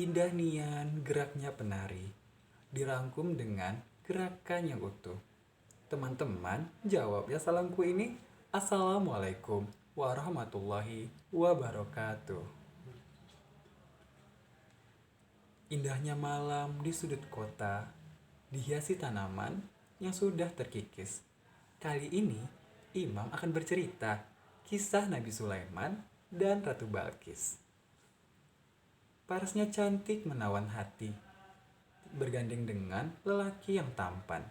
Indah nian geraknya penari, dirangkum dengan gerakan yang utuh. Teman-teman, jawab ya salamku ini. Assalamualaikum warahmatullahi wabarakatuh. Indahnya malam di sudut kota, dihiasi tanaman yang sudah terkikis. Kali ini, Imam akan bercerita kisah Nabi Sulaiman dan Ratu Balkis. Parasnya cantik menawan hati, bergandeng dengan lelaki yang tampan.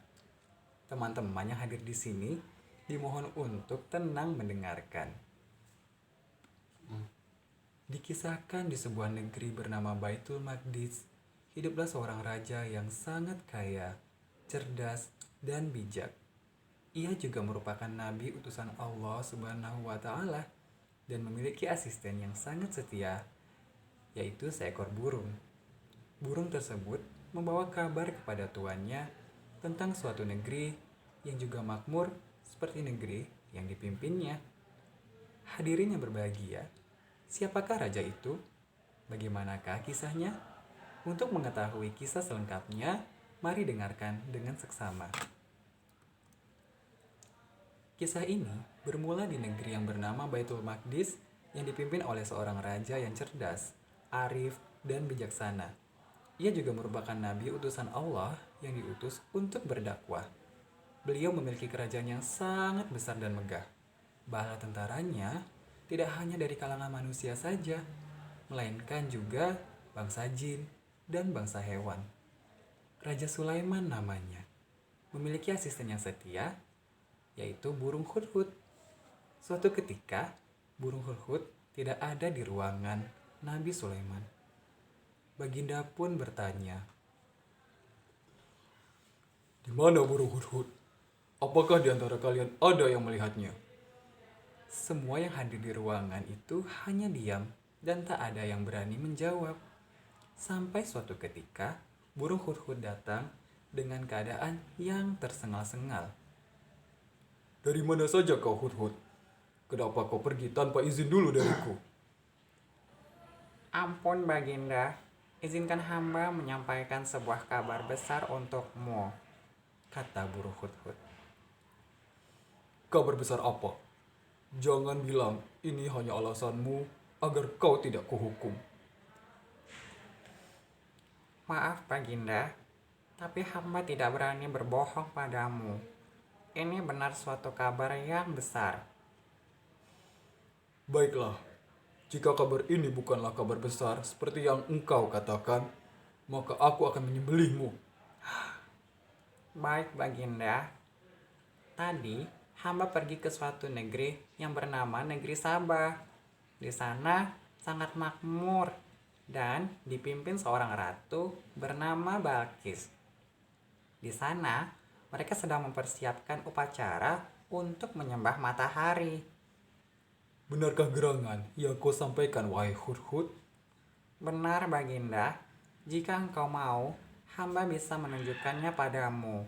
Teman-teman yang hadir di sini dimohon untuk tenang mendengarkan. Dikisahkan di sebuah negeri bernama Baitul Maqdis, hiduplah seorang raja yang sangat kaya, cerdas, dan bijak. Ia juga merupakan nabi utusan Allah Subhanahu wa taala dan memiliki asisten yang sangat setia, yaitu seekor burung. Burung tersebut membawa kabar kepada tuannya tentang suatu negeri yang juga makmur seperti negeri yang dipimpinnya. Hadirin yang berbahagia, siapakah raja itu? Bagaimanakah kisahnya? Untuk mengetahui kisah selengkapnya, mari dengarkan dengan seksama. Kisah ini bermula di negeri yang bernama Baitul Maqdis yang dipimpin oleh seorang raja yang cerdas, arif, dan bijaksana. Ia juga merupakan nabi utusan Allah yang diutus untuk berdakwah. Beliau memiliki kerajaan yang sangat besar dan megah. Bala tentaranya tidak hanya dari kalangan manusia saja, melainkan juga bangsa jin dan bangsa hewan. Raja Sulaiman namanya. Memiliki asisten yang setia, yaitu burung hudhud. Suatu ketika, burung hudhud tidak ada di ruangan Nabi Sulaiman. Baginda pun bertanya, "Di mana burung hudhud? Apakah di antara kalian ada yang melihatnya?" Semua yang hadir di ruangan itu hanya diam dan tak ada yang berani menjawab. Sampai suatu ketika, burung hudhud datang dengan keadaan yang tersengal-sengal. "Dari mana saja kau, hudhud? Kenapa kau pergi tanpa izin dulu dariku?" Ampun Baginda, izinkan hamba menyampaikan sebuah kabar besar untukmu, kata burung hudhud. "Kabar besar apa? Jangan bilang ini hanya alasanmu agar kau tidak kuhukum." Maaf Baginda, tapi hamba tidak berani berbohong padamu. Ini benar suatu kabar yang besar. "Baiklah, jika kabar ini bukanlah kabar besar seperti yang engkau katakan, maka aku akan menyembelihmu." Baik Baginda, tadi hamba pergi ke suatu negeri yang bernama Negeri Sabah. Di sana sangat makmur dan dipimpin seorang ratu bernama Balkis. Di sana mereka sedang mempersiapkan upacara untuk menyembah matahari. "Benarkah gerangan yang kau sampaikan, wahai hudhud?" Benar Baginda, jika engkau mau, hamba bisa menunjukkannya padamu.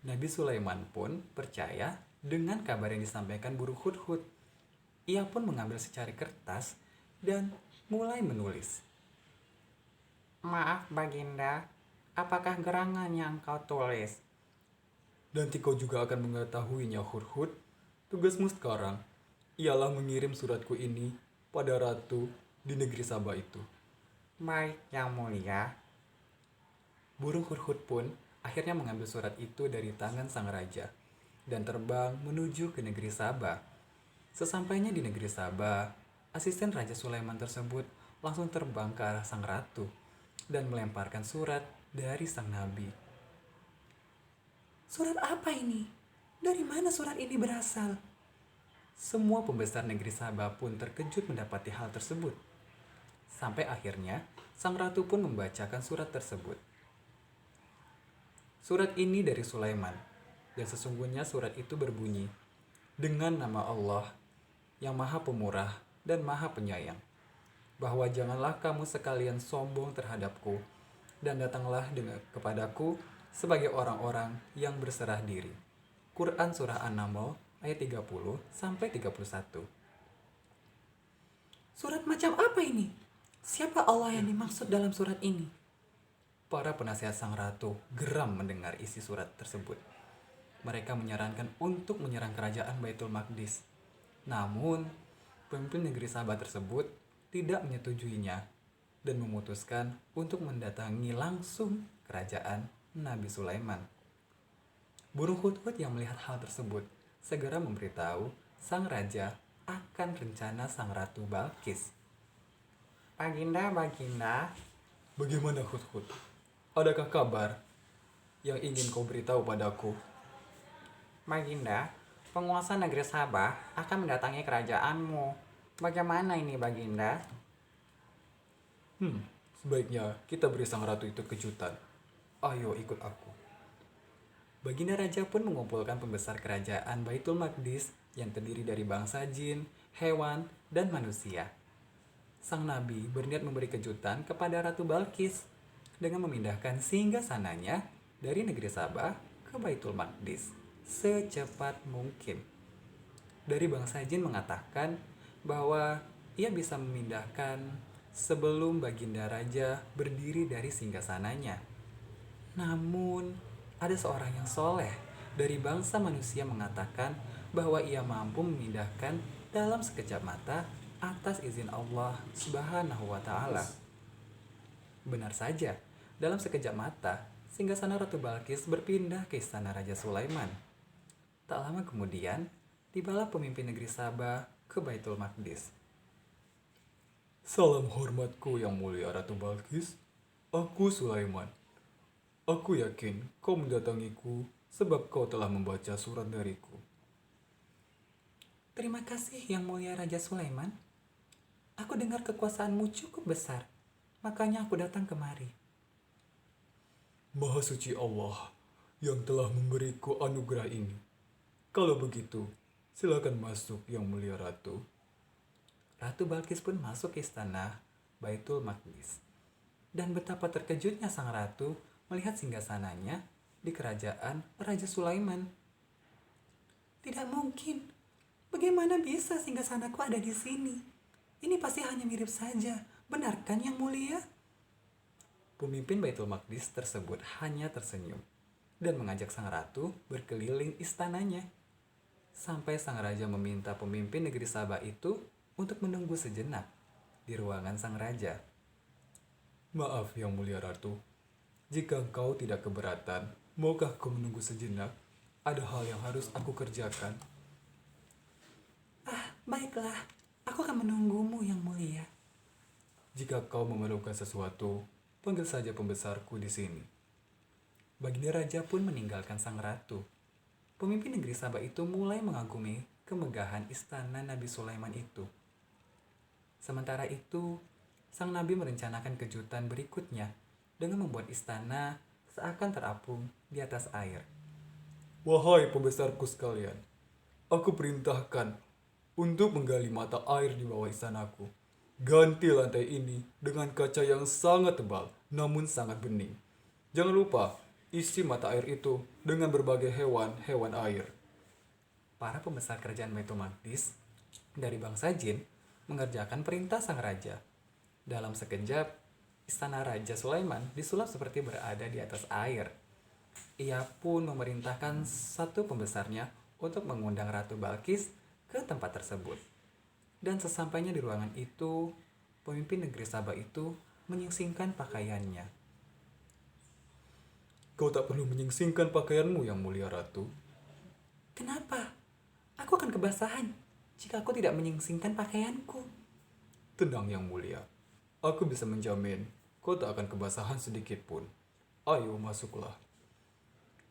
Nabi Sulaiman pun percaya dengan kabar yang disampaikan burung hudhud. Ia pun mengambil secari kertas dan mulai menulis. Maaf Baginda, apakah gerangan yang kau tulis? "Nanti kau juga akan mengetahuinya, hudhud. Tugasmu sekarang ialah mengirim suratku ini pada ratu di negeri Sabah itu." Baik yang mulia. Burung hudhud pun akhirnya mengambil surat itu dari tangan sang raja dan terbang menuju ke negeri Sabah. Sesampainya di negeri Sabah, asisten Raja Sulaiman tersebut langsung terbang ke arah sang ratu dan melemparkan surat dari sang nabi. "Surat apa ini? Dari mana surat ini berasal?" Semua pembesar negeri Sabah pun terkejut mendapati hal tersebut. Sampai akhirnya, sang ratu pun membacakan surat tersebut. "Surat ini dari Sulaiman, dan sesungguhnya surat itu berbunyi, dengan nama Allah yang Maha Pemurah dan Maha Penyayang, bahwa janganlah kamu sekalian sombong terhadapku, dan datanglah kepadaku sebagai orang-orang yang berserah diri." Quran Surah An-Naml ayat 30-31. "Surat macam apa ini?" Siapa Allah yang dimaksud dalam surat ini? Para penasihat sang ratu geram mendengar isi surat tersebut. Mereka menyarankan untuk menyerang kerajaan Baitul Maqdis. Namun, pemimpin negeri Sabah tersebut tidak menyetujuinya dan memutuskan untuk mendatangi langsung kerajaan Nabi Sulaiman. Burung Hudhud yang melihat hal tersebut segera memberitahu sang raja akan rencana sang ratu Balkis. Baginda, Baginda, Bagaimana Hudhud? Adakah kabar yang ingin kau beritahu padaku? Baginda, penguasa negeri Sabah akan mendatangi kerajaanmu. Bagaimana ini, Baginda? Sebaiknya kita beri sang ratu itu kejutan. Ayo ikut aku. Baginda Raja pun mengumpulkan pembesar kerajaan Baitul Maqdis yang terdiri dari bangsa jin, hewan, dan manusia. Sang Nabi berniat memberi kejutan kepada Ratu Balkis dengan memindahkan singgasananya dari negeri Sabah ke Baitul Maqdis secepat mungkin. Dari bangsa jin mengatakan bahwa ia bisa memindahkan sebelum Baginda Raja berdiri dari singgasananya. Namun, ada seorang yang soleh dari bangsa manusia mengatakan bahwa ia mampu memindahkan dalam sekejap mata atas izin Allah Subhanahu wa Ta'ala. Benar saja, dalam sekejap mata, singgasana Ratu Balkis berpindah ke istana Raja Sulaiman. Tak lama kemudian, tibalah pemimpin negeri Sabah ke Baitul Maqdis. Salam hormatku yang mulia Ratu Balkis. Aku Sulaiman. Aku yakin kau mendatangiku sebab kau telah membaca surat dariku. Terima kasih yang mulia Raja Sulaiman. Aku dengar kekuasaanmu cukup besar, makanya aku datang kemari. Maha suci Allah yang telah memberiku anugerah ini. Kalau begitu, silakan masuk yang mulia Ratu. Ratu Balkis pun masuk ke istana Baitul Maqdis. Dan betapa terkejutnya sang ratu melihat singgasananya di kerajaan Raja Sulaiman. Tidak mungkin. Bagaimana bisa singgasanaku ada di sini? Ini pasti hanya mirip saja. Benar kan yang mulia? Pemimpin Baitul Maqdis tersebut hanya tersenyum dan mengajak sang ratu berkeliling istananya. Sampai sang raja meminta pemimpin negeri Sabah itu untuk menunggu sejenak di ruangan sang raja. Maaf yang mulia ratu, jika engkau tidak keberatan, maukah kau menunggu sejenak? Ada hal yang harus aku kerjakan. Baiklah, aku akan menunggumu yang mulia. Jika kau memerlukan sesuatu, panggil saja pembesarku di sini. Baginda Raja pun meninggalkan sang ratu. Pemimpin negeri Sabah itu mulai mengagumi kemegahan istana Nabi Sulaiman itu. Sementara itu, sang Nabi merencanakan kejutan berikutnya dengan membuat istana seakan terapung di atas air. Wahai pembesarku sekalian, aku perintahkan untuk menggali mata air di bawah istanaku. Ganti lantai ini dengan kaca yang sangat tebal, namun sangat bening. Jangan lupa, isi mata air itu dengan berbagai hewan air. Para pembesar kerajaan Baitul Maqdis dari bangsa jin mengerjakan perintah sang raja. Dalam sekejap, istana Raja Sulaiman disulap seperti berada di atas air. Ia pun memerintahkan satu pembesarnya untuk mengundang Ratu Balkis ke tempat tersebut. Dan sesampainya di ruangan itu, pemimpin negeri Sabah itu menyingsingkan pakaiannya. Kau tak perlu menyingsingkan pakaianmu yang mulia ratu. Kenapa? Aku akan kebasahan jika aku tidak menyingsingkan pakaianku. Tenang yang mulia, aku bisa menjamin kau tak akan kebasahan sedikit pun. Ayo masuklah.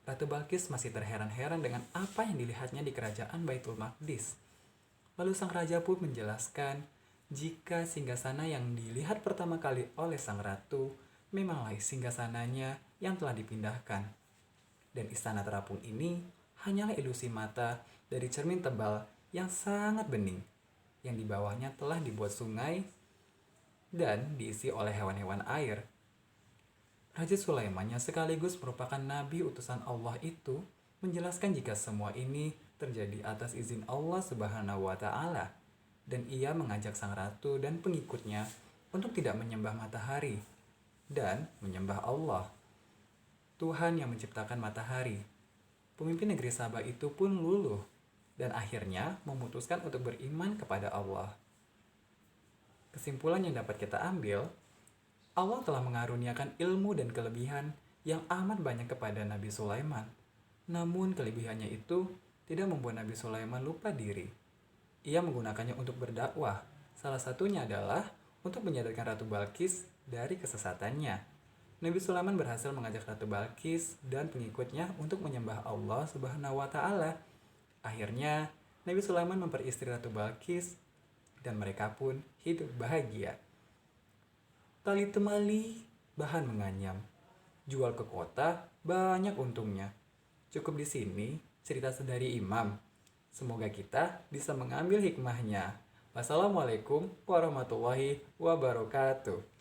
Ratu Balkis masih terheran-heran dengan apa yang dilihatnya di kerajaan Baitul Maqdis. Lalu sang raja pun menjelaskan jika singgasana yang dilihat pertama kali oleh sang ratu memanglah singgasananya yang telah dipindahkan. Dan istana terapung ini hanyalah ilusi mata dari cermin tebal yang sangat bening, yang di bawahnya telah dibuat sungai dan diisi oleh hewan-hewan air. Raja Sulaiman yang sekaligus merupakan nabi utusan Allah itu menjelaskan jika semua ini terjadi atas izin Allah Subhanahu wa Ta'ala, dan ia mengajak sang ratu dan pengikutnya untuk tidak menyembah matahari dan menyembah Allah, Tuhan yang menciptakan matahari. Pemimpin negeri Sabah itu pun luluh dan akhirnya memutuskan untuk beriman kepada Allah. Kesimpulan yang dapat kita ambil, Allah telah mengaruniakan ilmu dan kelebihan yang amat banyak kepada Nabi Sulaiman. Namun kelebihannya itu tidak membuat Nabi Sulaiman lupa diri. Ia menggunakannya untuk berdakwah. Salah satunya adalah untuk menyadarkan Ratu Balkis dari kesesatannya. Nabi Sulaiman berhasil mengajak Ratu Balkis dan pengikutnya untuk menyembah Allah Subhanahu wa Ta'ala. Akhirnya, Nabi Sulaiman memperistri Ratu Balkis dan mereka pun hidup bahagia. Tali temali, bahan menganyam. Jual ke kota, banyak untungnya. Cukup di sini cerita dari Imam. Semoga kita bisa mengambil hikmahnya. Wassalamualaikum warahmatullahi wabarakatuh.